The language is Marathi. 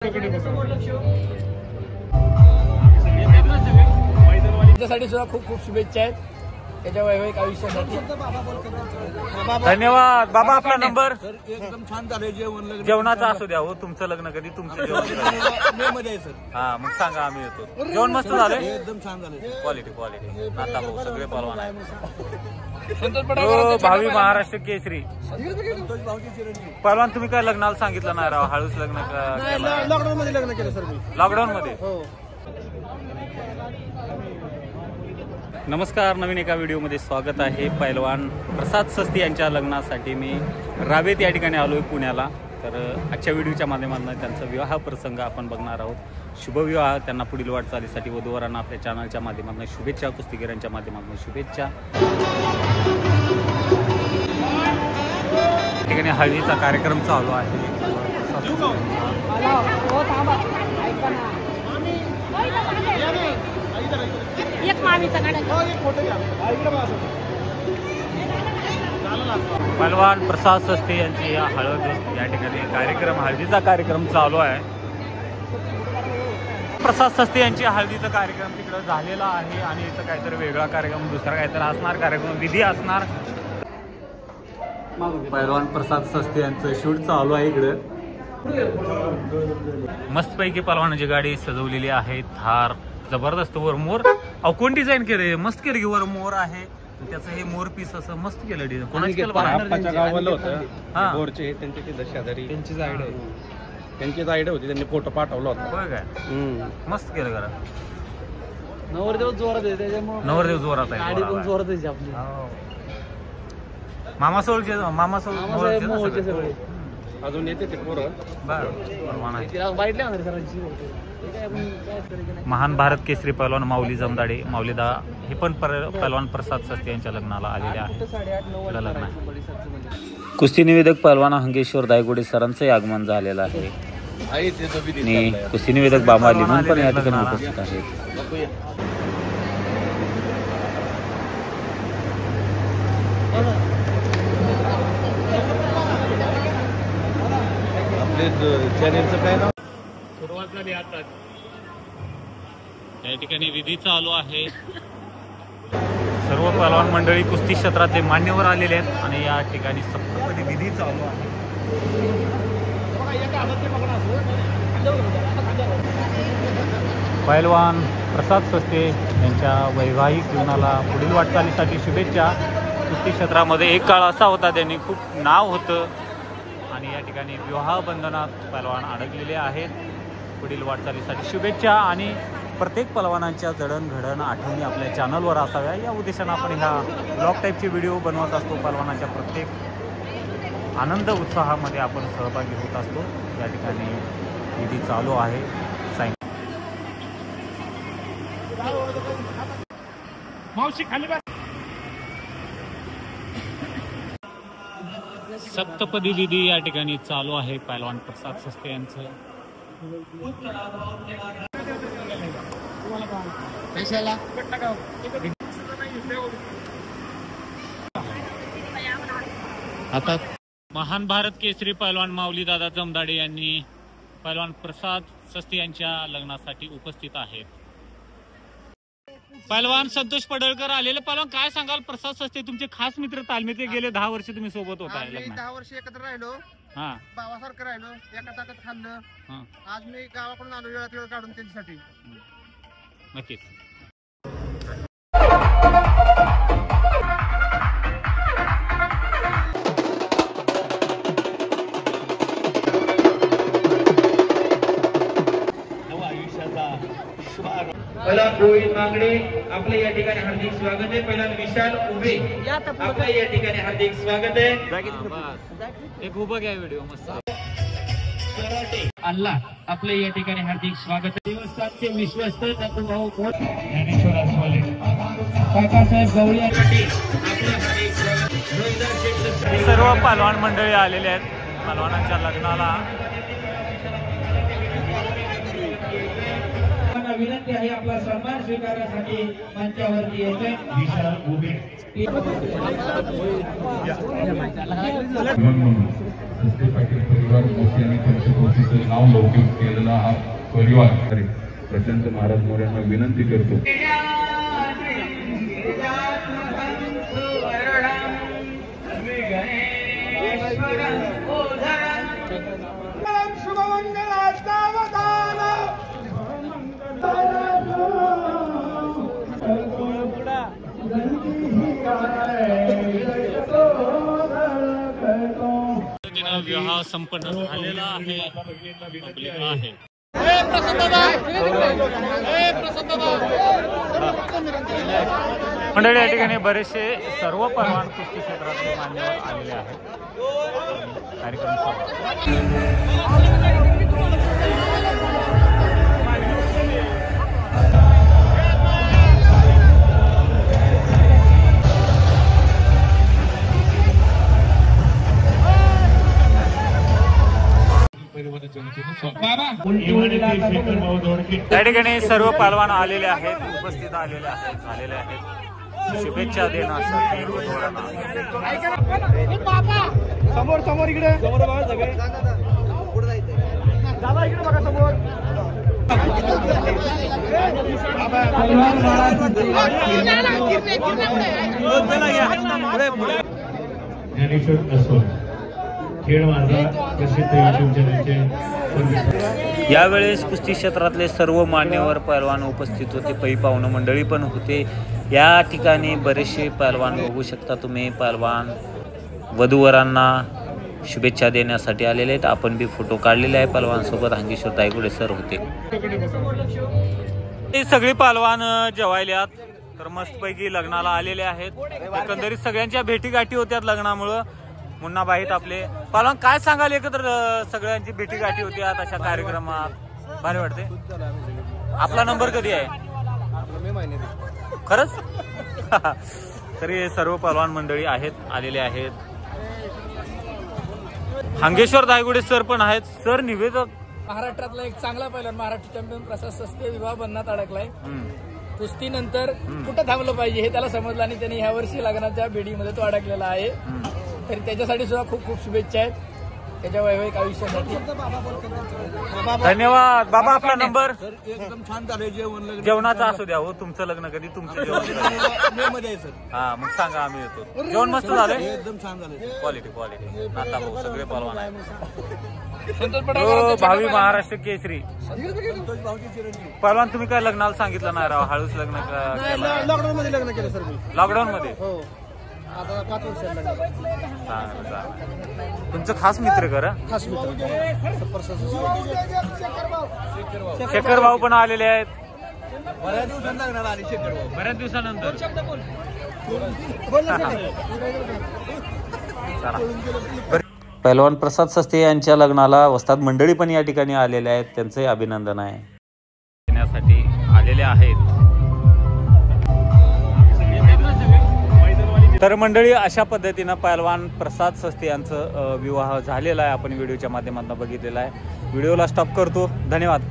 त्यासाठी सुद्धा खूप खूप शुभेच्छा आहेत त्याच्या वैवाहिक आयुष्यासाठी. धन्यवाद बाबा. आपला नंबर. एकदम छान झालंय जेवण. जेवणाचं असू द्या हो, तुमचं लग्न कधी तुमचं जेवण मे मध्ये आहे सर. हा मग सांगा आम्ही येतो. जेवण मस्त झालंय एकदम छान झालंय. क्वालिटी नाता भाऊ सगळे पलवान आहे. हो, भावी महाराष्ट्र केसरी पलवान. तुम्ही काय लग्नाला सांगितलं नाही राव, हळूच लग्न लॉकडाऊन मध्ये लग्न केलं सर मी. लॉकडाऊन मध्ये. हो. नमस्कार, नवीन एका व्हिडिओमध्ये स्वागत आहे. पैलवान प्रसाद सस्ती यांच्या लग्नासाठी मी रावेत या ठिकाणी आलोय पुण्याला. तर आजच्या व्हिडिओच्या माध्यमातून त्यांचा विवाह प्रसंग आपण बघणार आहोत. शुभविवाह त्यांना पुढील वाटचालीसाठी वधूवरांना आपल्या चॅनलच्या माध्यमातून शुभेच्छा, कुस्तीगिरांच्या माध्यमातून शुभेच्छा. ठिकाणी हळदीचा कार्यक्रम चालू आहे. पैलवान प्रसाद सस्ते यांची हळद या ठिकाणी कार्यक्रम, हळदीचा कार्यक्रम चालू आहे. प्रसाद सस्ते यांची हळदीचा कार्यक्रम तिकडं झालेला आहे आणि इथं काहीतरी वेगळा कार्यक्रम, दुसरा काहीतरी असणार कार्यक्रम, विधी असणार. पैलवान प्रसाद सस्ते यांचं शूट चालू आहे इकडं. मस्तपैकी पैलवानाची गाडी सजवलेली आहे. थार जबरदस्त. वर मोर. अहो कोण डिझाईन केले? मस्त केलं की वर मोर आहे. त्याचं हे मोर पीस असं मस्त केलं डिझाईन. कोणाच केलं? गावाला होतं बोरचे, त्यांची ती शेजारी त्यांचीच आयडिया होती. त्यांनी फोटो पाठवला होता. होय काय? मस्त केलं करा. नवरदेव जोरात आहे त्याच्यामुळे. नवरदेव जोरात आहे. गाडी पण जोरात आहे आपली. मामा सोळचे सगळे अजून येते ते पोरं. महान भारत केसरी पैलवान माऊली जमदाडे, माऊलीदा हे पण पैलवान प्रसाद सस्ते यांच्या लग्नाला आलेले आहे. लग्न आहे. कुस्ती निवेदक पैलवान हंगेश्वर दायगोडे सरांचंही आगमन झालेलं आहे आणि कुस्ती निवेदक बाबा लिमन पण या ठिकाणी उपस्थित आहेत. चॅनेलचं काय नाव? सुरुवात झाली आता. या ठिकाणी विधी चालू आहे. सर्व पैलवान मंडळी, कुस्ती क्षेत्रातले मान्यवर आलेले आहेत आणि या ठिकाणी सप्तपदी विधी चालू आहे. पैलवान प्रसाद सस्ते यांच्या वैवाहिक जीवनाला पुढील वाटचालीसाठी शुभेच्छा. कुस्ती क्षेत्रामध्ये एक काळ असा होता त्यांनी खूप नाव होतं आणि या ठिकाणी विवाह बंधनात पैलवान अडकलेले आहेत. पुढील वाटचालीसाठी शुभेच्छा आणि प्रत्येक पैलवानांच्या जडणघडण आठवणी आपल्या चॅनलवर असाव्या या उद्देशानं आपण ह्या ब्लॉग टाईपचे व्हिडिओ बनवत असतो. पैलवानाच्या प्रत्येक आनंद उत्साहामध्ये आपण सहभागी होत असतो. या ठिकाणी विधी चालू आहे. सप्तपदी विधी या ठिकाणी चालू आहे. पैलवान प्रसाद सस्ते यांचं आता महान भारत केसरी पैलवान माऊली दादा जमदाडे यांनी पैलवान प्रसाद सस्ते यांच्या लग्नासाठी उपस्थित आहेत. पैलवान संतोष पडळकर आलेले. पैलवान काय सांगाल? प्रसाद सस्ते तुमचे खास मित्र, तालमीचे. गेले 10 वर्ष तुम्ही सोबत होता. 10 वर्ष एकत्र राहिलो. हा, भावासारखं राहिलो. एका ताटात खाल्लं. आज मी गावाकडून आलो वेळात वेळ काढून त्यांच्यासाठी. नक्कीच. पहिला गोविंद मांगडे आपल्या या ठिकाणी हार्दिक स्वागत आहे. पहिला विशाल उभे आपल्या या ठिकाणी हार्दिक स्वागत आहे. एक उभं घ्या व्हिडिओ मस्त. अल्ला आपल्या या ठिकाणी हार्दिक स्वागत आहे. देवस्थानचे विश्वस्त भाऊ ज्ञानेश्वर आसवाले, काकासाहेब गवळी आपले हार्दिक स्वागत. सर्व पैलवान मंडळी आलेले आहेत पैलवानांच्या लग्नाला. विनंती आहे आपला सन्मान स्वीकारण्यासाठी मंचावरती येतोय विशाल उभे. सस्ते पाटील परिवार मोठी आणि पंचक्रोशीचं नाव लौकिक केलेला हा परिवार प्रशांत महाराज मोरे यांना विनंती करतो. विवाह संपन्न झालेला आहे. मंडळी या ठिकाणी बरेचसे सर्व परवान कुस्ती क्षेत्रातले मान्यवर आलेले आहेत. कार्यक्रम त्या ठिकाणी सर्व पहलवान आलेले आहेत, उपस्थित आलेले आहेत, झालेले आहेत. शुभेच्छा देण्यासाठी समोर समोर इकडे समोर बघा सगळे दादा इकडे बघा समोर. यावेळेस कुस्ती क्षेत्रातले सर्व मान्यवर पहलवान उपस्थित होते. पै पाहुणं मंडळी पण होते. या ठिकाणी बरेचसे पहलवान बघू शकता तुम्ही. पहलवान वधूवरांना शुभेच्छा देण्यासाठी आलेले आहेत. आपण बी फोटो काढलेले आहे पहलवानसोबत. हांगेश्वर दायगुडे सर होते. हे सगळे पहलवान जेवायल्यात तर मस्तपैकी लग्नाला आलेले आहेत. एकंदरीत सगळ्यांच्या भेटीगाठी होत्यात लग्नामुळं. मुन्नाबाईत आपले पहलवान काय सांगाल, एकत्र सगळ्यांची भेटीगाठी होती अशा कार्यक्रमात भारी वाटते. आपला नंबर कधी आहे खरंच? तरी सर्व पहलवान मंडळी आहेत, आलेले आहेत. हांगेश्वर दायगुडे सर पण आहेत. सर निवेदक महाराष्ट्रातला एक चांगला पहिला महाराष्ट्र चॅम्पियन प्रसाद सस्ते विवाह बंधनात अडकलाय. कुस्तीनंतर कुठं थांबलं पाहिजे हे त्याला समजलं आणि त्याने ह्या वर्षी लग्नाच्या बेडीमध्ये तो अडकलेला आहे. तरी त्याच्यासाठी सुद्धा खूप खूप शुभेच्छा आहेत त्याच्या वैवाहिक आयुष्यासाठी. धन्यवाद बाबा. आपला नंबर. एकदम छान झालंय जेवण. जेवणाचं असू द्या हो, तुमचं लग्न कधी, तुमचं जेवण. हा मग सांगा, आम्ही येतो. जेवण मस्त झालंय, एकदम छान झालंय. क्वालिटी आता भाऊ सगळे पहलवान आहे. भावी महाराष्ट्र केसरी पहलवान. तुम्ही काय लग्नाला सांगितलं नाही राव, हळूच लग्न. लॉकडाऊन मध्ये लग्न केलं सर मी. लॉकडाऊन मध्ये? हो, आता 5 वर्ष. तुमचं खास मित्र करा, खास मित्र शेखर भाऊ पण आलेले आहेत. बऱ्याच दिवसानंतर पहलवान प्रसाद सस्ते यांच्या लग्नाला वस्ताद मंडळी पण या ठिकाणी आलेले आहेत. त्यांचंही अभिनंदन आहे. येण्यासाठी आलेले आहेत. तर मंडळी अशा पद्धतीनं पहलवान प्रसाद सस्ते यांचं विवाह झालेला आहे. आपण व्हिडिओच्या माध्यमातून बघितलेला आहे. व्हिडिओला स्टॉप करतो. धन्यवाद.